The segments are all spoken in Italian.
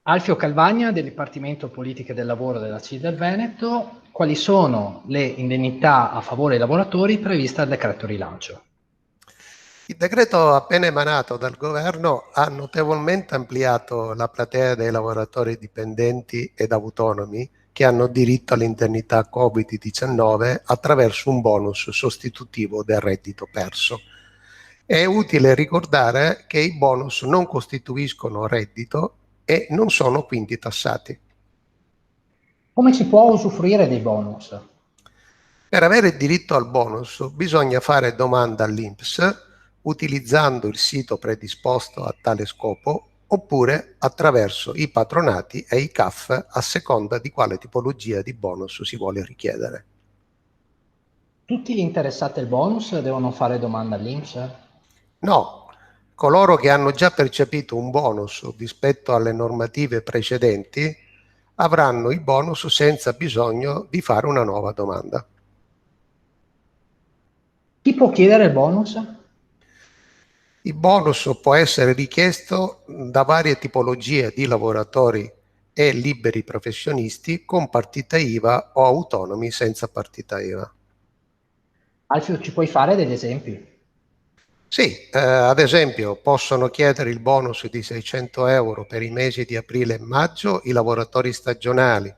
Alfio Calvagna del Dipartimento Politiche del Lavoro della CIL del Veneto. Quali sono le indennità a favore dei lavoratori previste dal decreto rilancio? Il decreto appena emanato dal governo ha notevolmente ampliato la platea dei lavoratori dipendenti ed autonomi che hanno diritto all'indennità Covid-19 attraverso un bonus sostitutivo del reddito perso. È utile ricordare che i bonus non costituiscono reddito e non sono quindi tassati. Come si può usufruire dei bonus? Per avere diritto al bonus bisogna fare domanda all'INPS utilizzando il sito predisposto a tale scopo oppure attraverso i patronati e i CAF a seconda di quale tipologia di bonus si vuole richiedere. Tutti gli interessati al bonus devono fare domanda all'INPS? No, coloro che hanno già percepito un bonus rispetto alle normative precedenti avranno il bonus senza bisogno di fare una nuova domanda. Chi può chiedere il bonus? Il bonus può essere richiesto da varie tipologie di lavoratori e liberi professionisti con partita IVA o autonomi senza partita IVA. Alfio, ci puoi fare degli esempi? Sì, ad esempio possono chiedere il bonus di 600 euro per i mesi di aprile e maggio i lavoratori stagionali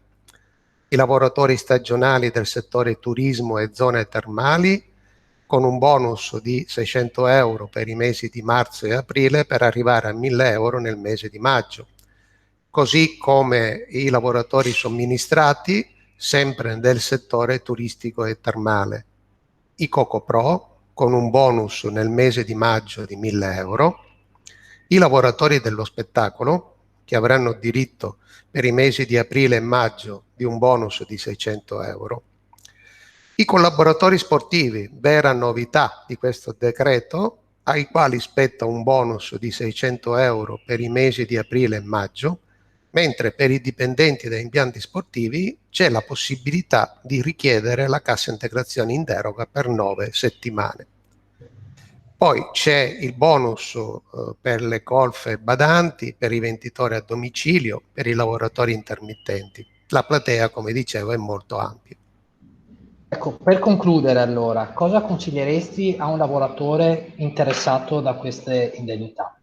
del settore turismo e zone termali con un bonus di 600 euro per i mesi di marzo e aprile per arrivare a 1000 euro nel mese di maggio, così come i lavoratori somministrati sempre del settore turistico e termale, i Coco Pro con un bonus nel mese di maggio di 1000 euro, i lavoratori dello spettacolo che avranno diritto per i mesi di aprile e maggio di un bonus di 600 euro. I collaboratori sportivi, vera novità di questo decreto, ai quali spetta un bonus di 600 euro per i mesi di aprile e maggio, mentre per i dipendenti da impianti sportivi c'è la possibilità di richiedere la cassa integrazione in deroga per 9 settimane. Poi c'è il bonus per le colf badanti, per i venditori a domicilio, per i lavoratori intermittenti. La platea, come dicevo, è molto ampia. Ecco, per concludere allora, cosa consiglieresti a un lavoratore interessato da queste indennità?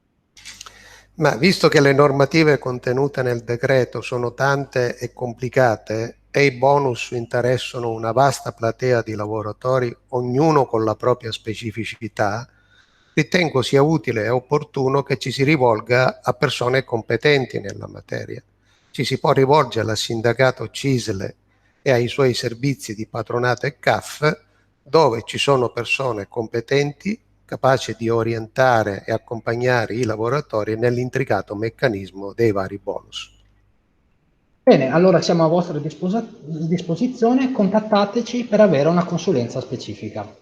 Ma visto che le normative contenute nel decreto sono tante e complicate e i bonus interessano una vasta platea di lavoratori, ognuno con la propria specificità, ritengo sia utile e opportuno che ci si rivolga a persone competenti nella materia. Ci si può rivolgere al sindacato CISL e ai suoi servizi di patronato e CAF, dove ci sono persone competenti capaci di orientare e accompagnare i lavoratori nell'intricato meccanismo dei vari bonus. Bene, allora siamo a vostra disposizione, contattateci per avere una consulenza specifica.